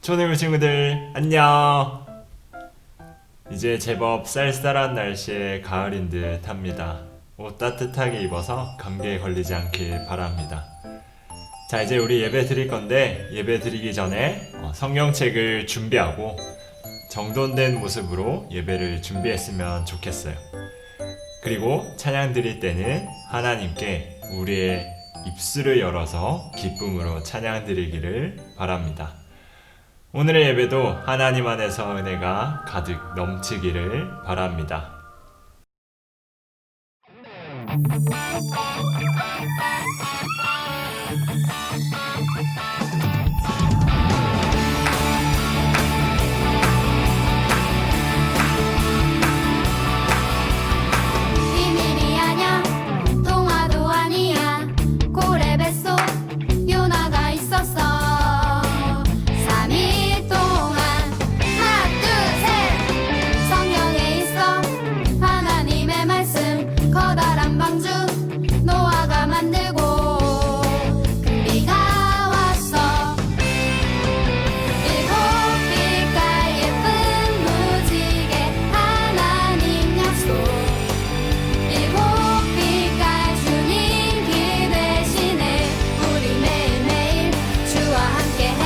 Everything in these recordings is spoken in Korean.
초능을 친구들 안녕. 이제 제법 쌀쌀한 날씨에 가을인 듯 합니다. 옷 따뜻하게 입어서 감기에 걸리지 않길 바랍니다. 자, 이제 우리 예배 드릴 건데, 예배 드리기 전에 성경책을 준비하고 정돈된 모습으로 예배를 준비했으면 좋겠어요. 그리고 찬양 드릴 때는 하나님께 우리의 입술을 열어서 기쁨으로 찬양 드리기를 바랍니다. 오늘의 예배도 하나님 안에서 은혜가 가득 넘치기를 바랍니다. 비밀이 아냐 동화도 아니야 고래 뱃속 요나가 있었어 3일 동안 하나 둘셋 성경에 있어 하나님의 말씀 커다란 방주 노아가 만들고 큰 비가 왔어 일곱 빛깔 예쁜 무지개 하나님 약속 일곱 빛깔 주님 길 대신에 우리 매일매일 주와 함께해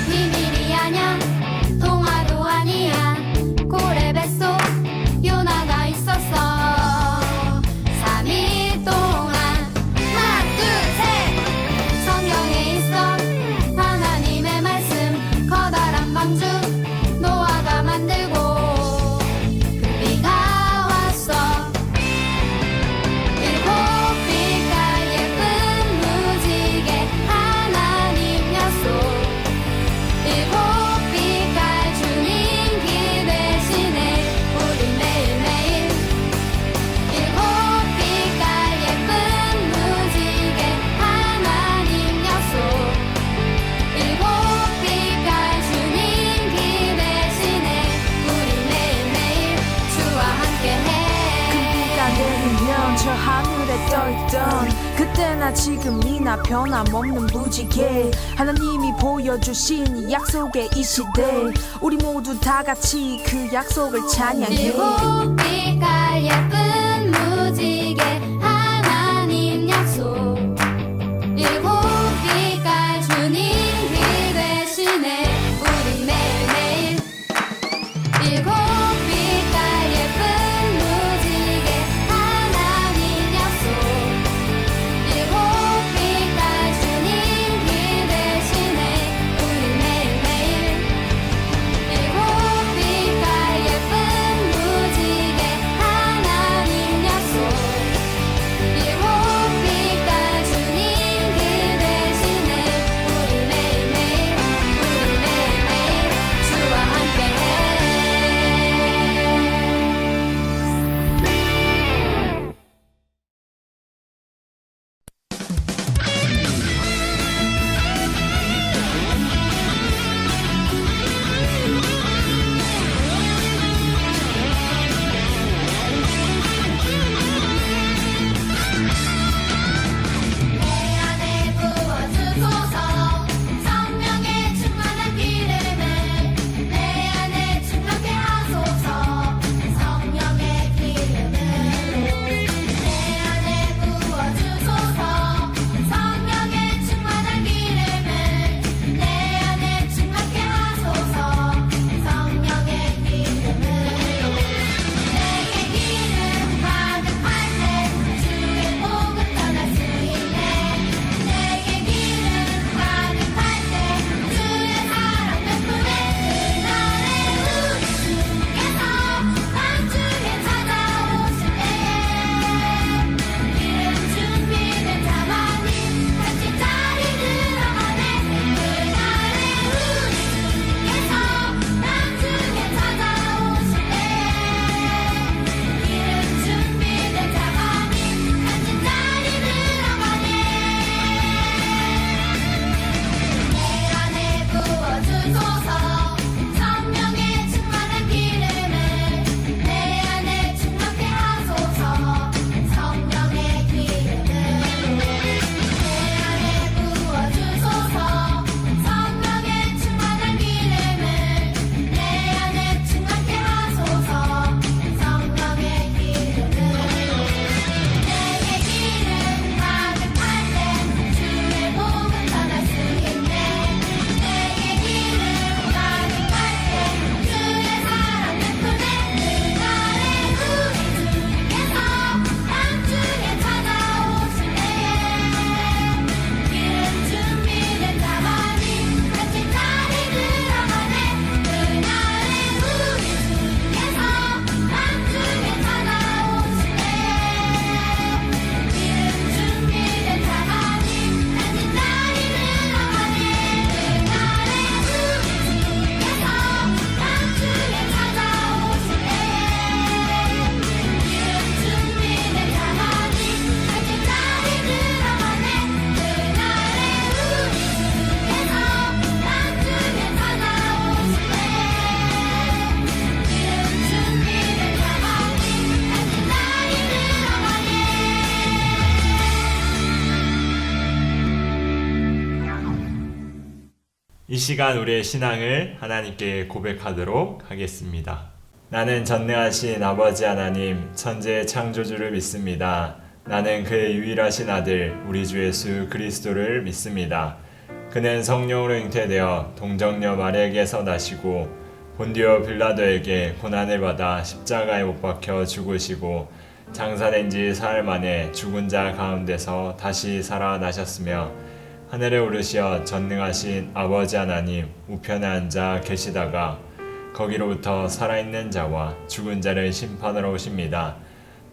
비밀이 아냐 동화도 아니야 고래 뱃속 요나가 있었어 3일 동안 하나 둘셋 성경에 있어 하나님의 말씀 커다란 방주 노아가 만들고 큰 비가 왔어 일곱 빛깔 예쁜 무지개 하나님 약속 일곱 빛깔 주님 길 대신에 우리 매일매일 일곱 빛깔 예쁜 무지개 하나님 약속 일곱 빛깔 주님 길 대신에 우리 매일매일 주와 함께해 큰 비가 내리면 저 하늘에 떠있던 그때나 지금이나 변함없는 무지개 하나님이 보여주신 약속의 이 시대 우리 모두 다 같이 그 약속을 찬양해 일곱 빛깔 예쁜 무지개 하나님 약속 일곱 빛깔 주님 길 대신에 우리 매일매일 일곱 빛깔 예쁜 무지개 하나님 약속 일곱 빛깔 주님 길 대신에 우리 매일매일 일곱 빛깔 예쁜 무지개 이 시간 우리의 신앙을 하나님께 고백하도록 하겠습니다. 나는 전능하신 아버지 하나님, 천지의 창조주를 믿습니다. 나는 그의 유일하신 아들, 우리 주 예수 그리스도를 믿습니다. 그는 성령으로 잉태되어 동정녀 마리아에게서 나시고 본디오 빌라도에게 고난을 받아 십자가에 못 박혀 죽으시고 장사된 지 사흘 만에 죽은 자 가운데서 다시 살아나셨으며 하늘에 오르시어 전능하신 아버지 하나님 우편에 앉아 계시다가 거기로부터 살아있는 자와 죽은 자를 심판하러 오십니다.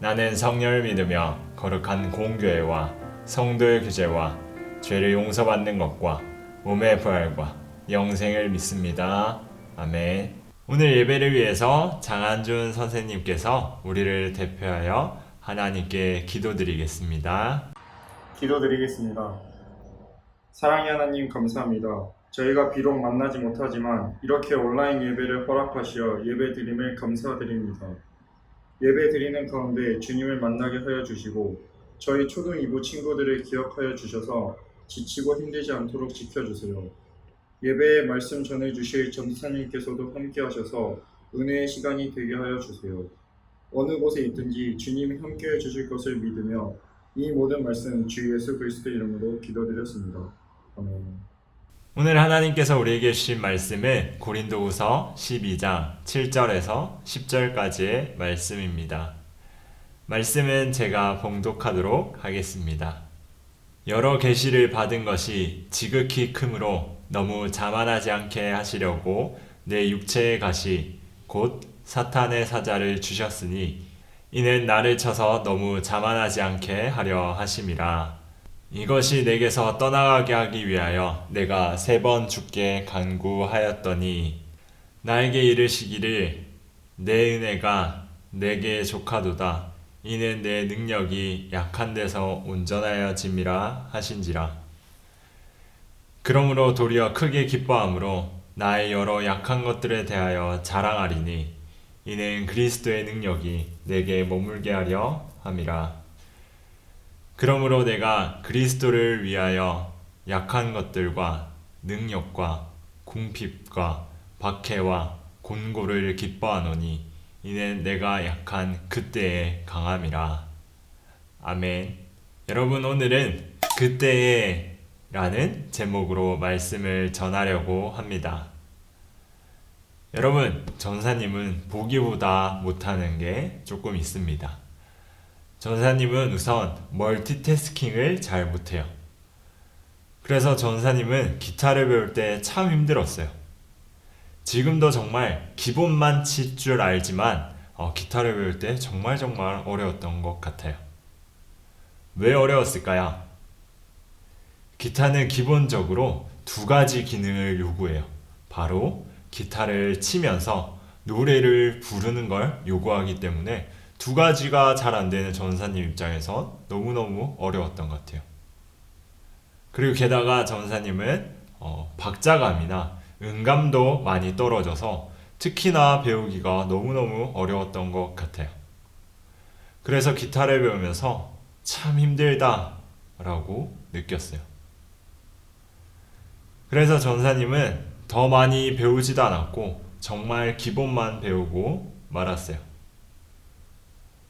나는 성령을 믿으며 거룩한 공교회와 성도의 규제와 죄를 용서받는 것과 몸의 부활과 영생을 믿습니다. 아멘. 오늘 예배를 위해서 장한준 선생님께서 우리를 대표하여 하나님께 기도드리겠습니다. 기도드리겠습니다. 사랑의 하나님 감사합니다. 저희가 비록 만나지 못하지만 이렇게 온라인 예배를 허락하시어 예배드림을 감사드립니다. 예배드리는 가운데 주님을 만나게 하여 주시고 저희 초등 2부 친구들을 기억하여 주셔서 지치고 힘들지 않도록 지켜주세요. 예배의 말씀 전해주실 전사님께서도 함께 하셔서 은혜의 시간이 되게 하여 주세요. 어느 곳에 있든지 주님이 함께 해주실 것을 믿으며 이 모든 말씀 주 예수 그리스도 이름으로 기도드렸습니다. 아멘. 오늘 하나님께서 우리에게 주신 말씀은 고린도후서 12장 7절에서 10절까지의 말씀입니다. 말씀은 제가 봉독하도록 하겠습니다. 여러 계시를 받은 것이 지극히 크므로 너무 자만하지 않게 하시려고 내 육체의 가시 곧 사탄의 사자를 주셨으니 이는 나를 쳐서 너무 자만하지 않게 하려 하심이라. 이것이 내게서 떠나가게 하기 위하여 내가 3번 주께 간구하였더니 나에게 이르시기를 내 은혜가 내게 족하도다. 이는 내 능력이 약한 데서 온전하여짐이라 하신지라. 그러므로 도리어 크게 기뻐함으로 나의 여러 약한 것들에 대하여 자랑하리니 이는 그리스도의 능력이 내게 머물게 하려 함이라. 그러므로 내가 그리스도를 위하여 약한 것들과 능력과 궁핍과 박해와 곤고를 기뻐하노니 이는 내가 약한 그때의 강함이라. 아멘. 여러분, 오늘은 그때의 라는 제목으로 말씀을 전하려고 합니다. 여러분, 전사님은 보기보다 못하는 게 조금 있습니다. 전사님은 우선 멀티태스킹을 잘 못해요. 그래서 전사님은 기타를 배울 때 참 힘들었어요. 지금도 정말 기본만 칠 줄 알지만 기타를 배울 때 정말 어려웠던 것 같아요. 왜 어려웠을까요? 기타는 기본적으로 2가지 기능을 요구해요. 바로 기타를 치면서 노래를 부르는 걸 요구하기 때문에 2가지가 잘 안 되는 전사님 입장에서 너무너무 어려웠던 것 같아요. 그리고 게다가 전사님은 박자감이나 음감도 많이 떨어져서 특히나 배우기가 너무너무 어려웠던 것 같아요. 그래서 기타를 배우면서 참 힘들다 라고 느꼈어요. 그래서 전사님은 더 많이 배우지도 않았고 정말 기본만 배우고 말았어요.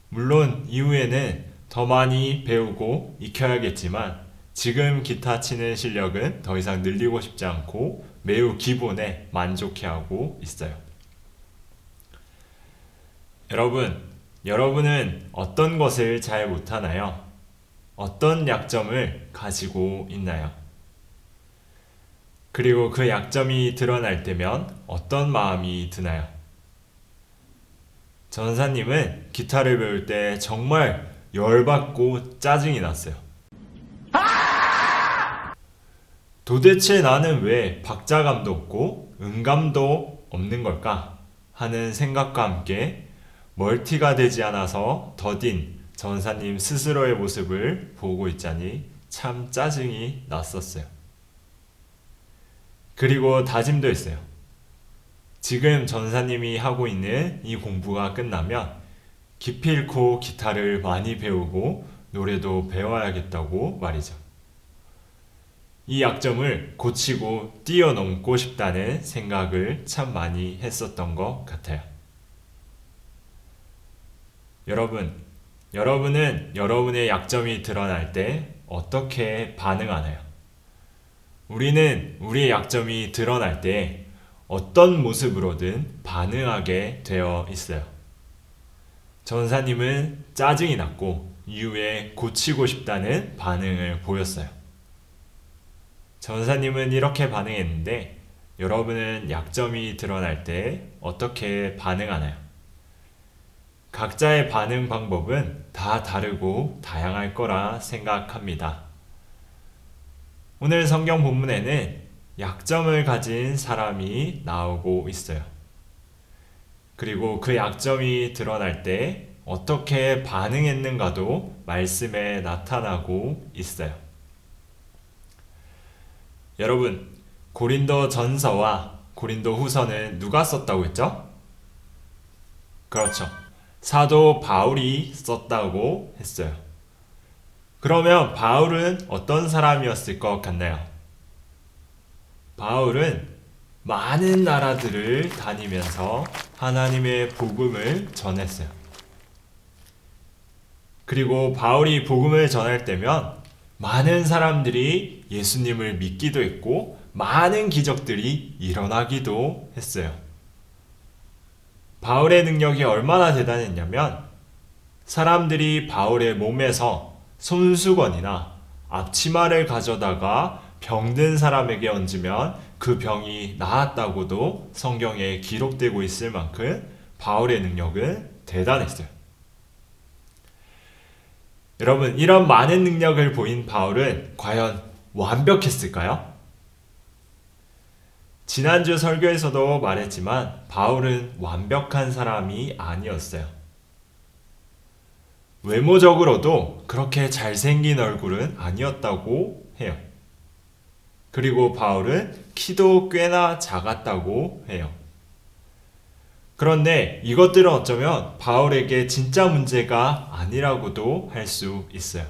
물론 이후에는 더 많이 배우고 익혀야겠지만 지금 기타 치는 실력은 더 이상 늘리고 싶지 않고 매우 기본에 만족해하고 있어요. 여러분은 어떤 것을 잘 못하나요? 어떤 약점을 가지고 있나요? 그리고 그 약점이 드러날 때면 어떤 마음이 드나요? 전사님은 기타를 배울 때 정말 열받고 짜증이 났어요. 도대체 나는 왜 박자감도 없고 음감도 없는 걸까 하는 생각과 함께 멀티가 되지 않아서 더딘 전사님 스스로의 모습을 보고 있자니 참 짜증이 났었어요. 그리고 다짐도 했어요. 지금 전사님이 하고 있는 이 공부가 끝나면 기필코 기타를 많이 배우고 노래도 배워야겠다고 말이죠. 이 약점을 고치고 뛰어넘고 싶다는 생각을 참 많이 했었던 것 같아요. 여러분은 여러분의 약점이 드러날 때 어떻게 반응하나요? 우리는 우리의 약점이 드러날 때 어떤 모습으로든 반응하게 되어 있어요. 전사님은 짜증이 났고 이후에 고치고 싶다는 반응을 보였어요. 전사님은 이렇게 반응했는데 여러분은 약점이 드러날 때 어떻게 반응하나요? 각자의 반응 방법은 다 다르고 다양할 거라 생각합니다. 오늘 성경 본문에는 약점을 가진 사람이 나오고 있어요. 그리고 그 약점이 드러날 때 어떻게 반응했는가도 말씀에 나타나고 있어요. 여러분, 고린도 전서와 고린도 후서는 누가 썼다고 했죠? 그렇죠. 사도 바울이 썼다고 했어요. 그러면 바울은 어떤 사람이었을 것 같나요? 바울은 많은 나라들을 다니면서 하나님의 복음을 전했어요. 그리고 바울이 복음을 전할 때면 많은 사람들이 예수님을 믿기도 했고 많은 기적들이 일어나기도 했어요. 바울의 능력이 얼마나 대단했냐면 사람들이 바울의 몸에서 손수건이나 앞치마를 가져다가 병든 사람에게 얹으면 그 병이 나았다고도 성경에 기록되고 있을 만큼 바울의 능력은 대단했어요. 여러분, 이런 많은 능력을 보인 바울은 과연 완벽했을까요? 지난주 설교에서도 말했지만 바울은 완벽한 사람이 아니었어요. 외모적으로도 그렇게 잘생긴 얼굴은 아니었다고 해요. 그리고 바울은 키도 꽤나 작았다고 해요. 그런데 이것들은 어쩌면 바울에게 진짜 문제가 아니라고도 할 수 있어요.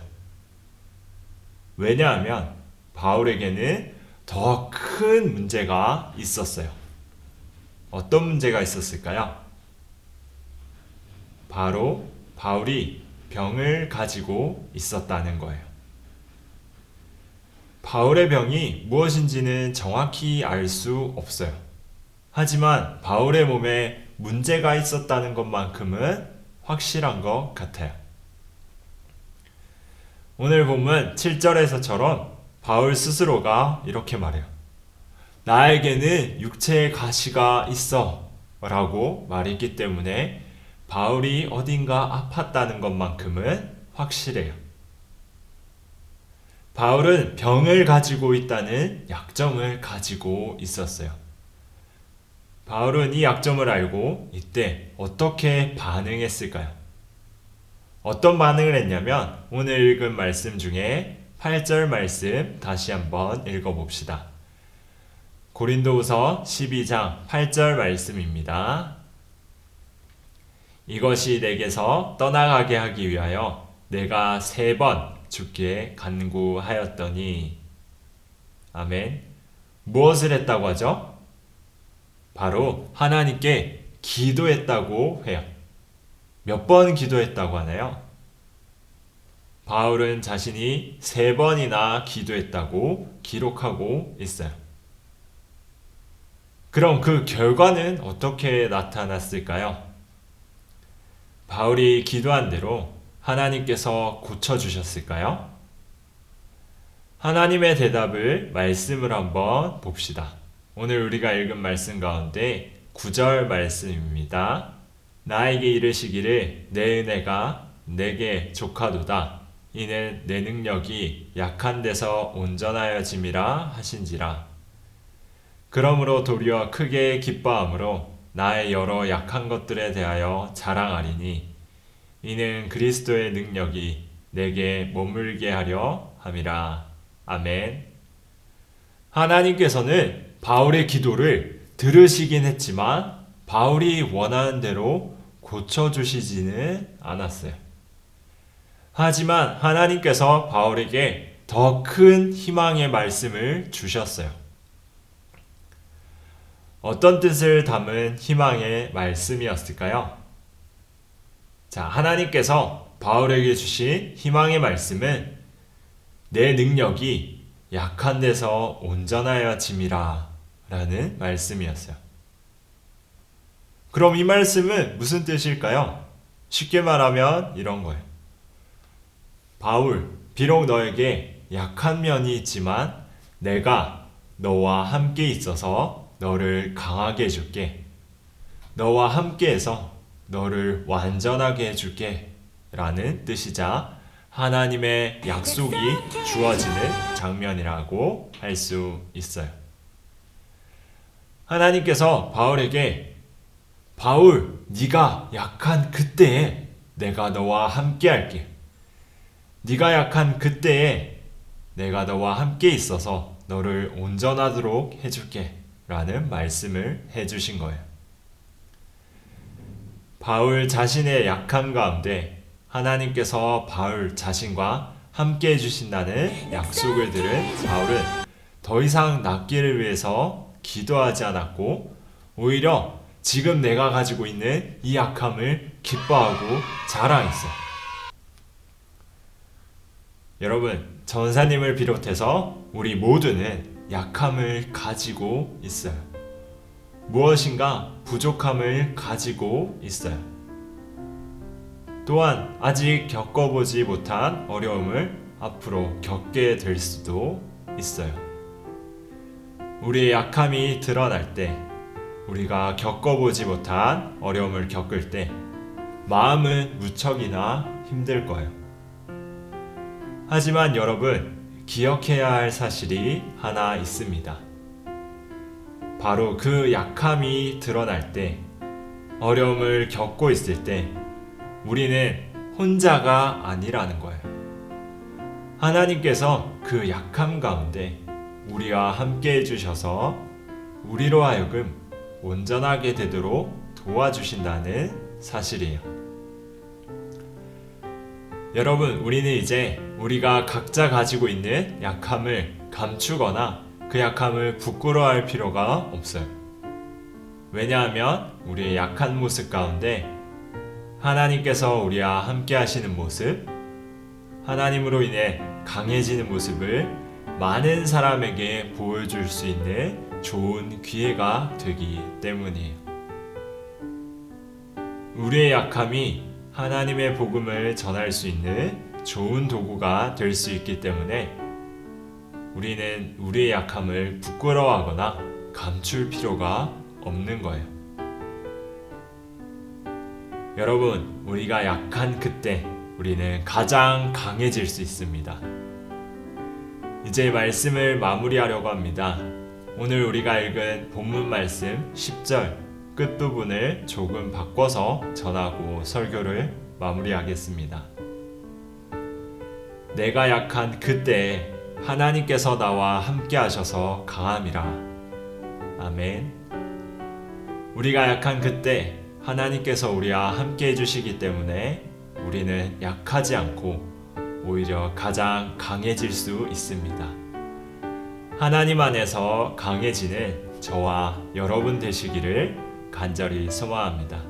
왜냐하면 바울에게는 더 큰 문제가 있었어요. 어떤 문제가 있었을까요? 바로 바울이 병을 가지고 있었다는 거예요. 바울의 병이 무엇인지는 정확히 알 수 없어요. 하지만 바울의 몸에 문제가 있었다는 것만큼은 확실한 것 같아요. 오늘 본문 7절에서처럼 바울 스스로가 이렇게 말해요. 나에게는 육체의 가시가 있어 라고 말했기 때문에 바울이 어딘가 아팠다는 것만큼은 확실해요. 바울은 병을 가지고 있다는 약점을 가지고 있었어요. 바울은 이 약점을 알고 이때 어떻게 반응했을까요? 어떤 반응을 했냐면 오늘 읽은 말씀 중에 8절 말씀 다시 한번 읽어봅시다. 고린도후서 12장 8절 말씀입니다. 이것이 내게서 떠나가게 하기 위하여 내가 3번 주께 간구하였더니 아멘. 무엇을 했다고 하죠? 바로 하나님께 기도했다고 해요. 몇 번 기도했다고 하나요? 바울은 자신이 3번이나 기도했다고 기록하고 있어요. 그럼 그 결과는 어떻게 나타났을까요? 바울이 기도한 대로 하나님께서 고쳐주셨을까요? 하나님의 대답을 말씀을 한번 봅시다. 오늘 우리가 읽은 말씀 가운데 9절 말씀입니다. 나에게 이르시기를 내 은혜가 내게 족하도다. 이는 내 능력이 약한 데서 온전하여짐이라 하신지라. 그러므로 도리어 크게 기뻐함으로 나의 여러 약한 것들에 대하여 자랑하리니 이는 그리스도의 능력이 내게 머물게 하려 함이라. 아멘. 하나님께서는 바울의 기도를 들으시긴 했지만 바울이 원하는 대로 고쳐주시지는 않았어요. 하지만 하나님께서 바울에게 더 더 큰 희망의 말씀을 주셨어요. 어떤 뜻을 담은 희망의 말씀이었을까요? 자, 하나님께서 바울에게 주신 희망의 말씀은 내 능력이 약한 데서 온전하여짐이라 라는 말씀이었어요. 그럼 이 말씀은 무슨 뜻일까요? 쉽게 말하면 이런 거예요. 바울, 비록 너에게 약한 면이 있지만 내가 너와 함께 있어서 너를 강하게 해줄게. 너와 함께해서 너를 완전하게 해줄게 라는 뜻이자 하나님의 약속이 주어지는 장면이라고 할 수 있어요. 하나님께서 바울에게 바울, 네가 약한 그때에 내가 너와 함께 할게. 네가 약한 그때에 내가 너와 함께 있어서 너를 온전하도록 해줄게 라는 말씀을 해주신 거예요. 바울 자신의 약함 가운데 하나님께서 바울 자신과 함께 해주신다는 약속을 들은 바울은 더 이상 낫기를 위해서 기도하지 않았고 오히려 지금 내가 가지고 있는 이 약함을 기뻐하고 자랑했어요. 여러분, 전사님을 비롯해서 우리 모두는 약함을 가지고 있어요. 무엇인가 부족함을 가지고 있어요. 또한 아직 겪어보지 못한 어려움을 앞으로 겪게 될 수도 있어요. 우리의 약함이 드러날 때, 우리가 겪어보지 못한 어려움을 겪을 때 마음은 무척이나 힘들 거예요. 하지만 여러분, 기억해야 할 사실이 하나 있습니다. 바로 그 약함이 드러날 때, 어려움을 겪고 있을 때 우리는 혼자가 아니라는 거예요. 하나님께서 그 약함 가운데 우리와 함께 해주셔서 우리로 하여금 온전하게 되도록 도와주신다는 사실이에요. 여러분, 우리는 이제 우리가 각자 가지고 있는 약함을 감추거나 그 약함을 부끄러워할 필요가 없어요. 왜냐하면 우리의 약한 모습 가운데 하나님께서 우리와 함께 하시는 모습, 하나님으로 인해 강해지는 모습을 많은 사람에게 보여줄 수 있는 좋은 기회가 되기 때문이에요. 우리의 약함이 하나님의 복음을 전할 수 있는 좋은 도구가 될 수 있기 때문에 우리는 우리의 약함을 부끄러워하거나 감출 필요가 없는 거예요. 여러분, 우리가 약한 그때 우리는 가장 강해질 수 있습니다. 이제 말씀을 마무리하려고 합니다. 오늘 우리가 읽은 본문 말씀 10절 끝부분을 조금 바꿔서 전하고 설교를 마무리하겠습니다. 내가 약한 그때에 하나님께서 나와 함께 하셔서 강함이라. 아멘. 우리가 약한 그때 하나님께서 우리와 함께 해주시기 때문에 우리는 약하지 않고 오히려 가장 강해질 수 있습니다. 하나님 안에서 강해지는 저와 여러분 되시기를 간절히 소망합니다.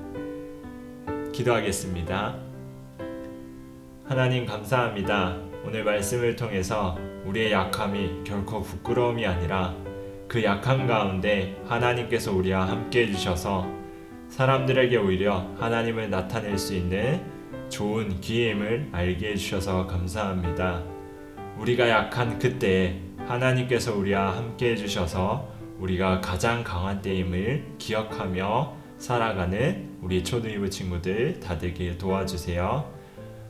기도하겠습니다. 하나님 감사합니다. 오늘 말씀을 통해서 우리의 약함이 결코 부끄러움이 아니라 그 약함 가운데 하나님께서 우리와 함께 해주셔서 사람들에게 오히려 하나님을 나타낼 수 있는 좋은 기회임을 알게 해주셔서 감사합니다. 우리가 약한 그때에 하나님께서 우리와 함께 해주셔서 우리가 가장 강한 때임을 기억하며 살아가는 우리 초등이부 친구들 다 되게 도와주세요.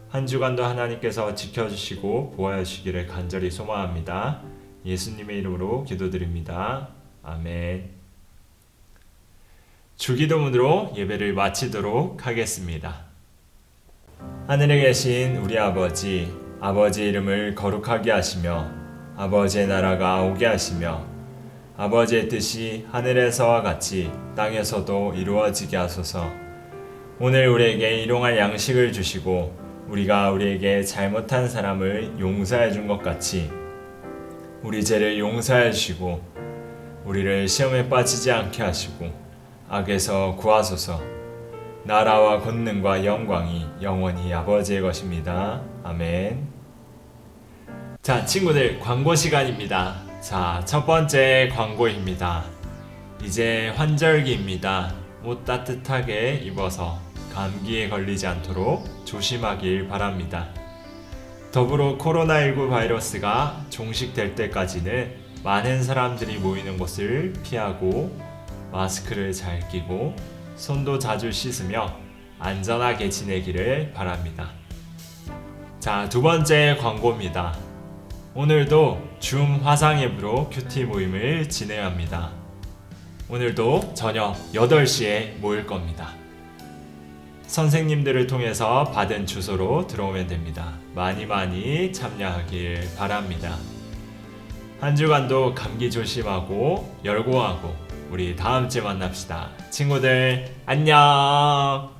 한 주간도 하나님께서 지켜주시고 보호하시기를 간절히 소망합니다. 예수님의 이름으로 기도드립니다. 아멘. 주기도문으로 예배를 마치도록 하겠습니다. 하늘에 계신 우리 아버지, 아버지의 이름을 거룩하게 하시며 아버지의 나라가 오게 하시며 아버지의 뜻이 하늘에서와 같이 땅에서도 이루어지게 하소서. 오늘 우리에게 일용할 양식을 주시고 우리가 우리에게 잘못한 사람을 용서해 준 것 같이 우리 죄를 용서해 주시고 우리를 시험에 빠지지 않게 하시고 악에서 구하소서. 나라와 권능과 영광이 영원히 아버지의 것입니다. 아멘. 자, 친구들, 광고 시간입니다. 자, 첫 번째 광고입니다. 이제 환절기입니다. 옷 따뜻하게 입어서 감기에 걸리지 않도록 조심하길 바랍니다. 더불어 코로나19 바이러스가 종식될 때까지는 많은 사람들이 모이는 곳을 피하고 마스크를 잘 끼고 손도 자주 씻으며 안전하게 지내기를 바랍니다. 자, 두 번째 광고입니다. 오늘도 줌 화상 앱으로 큐티 모임을 진행합니다. 오늘도 저녁 8시에 모일 겁니다. 선생님들을 통해서 받은 주소로 들어오면 됩니다. 많이 참여하길 바랍니다. 한 주간도 감기 조심하고 열공하고 우리 다음 주에 만납시다. 친구들 안녕.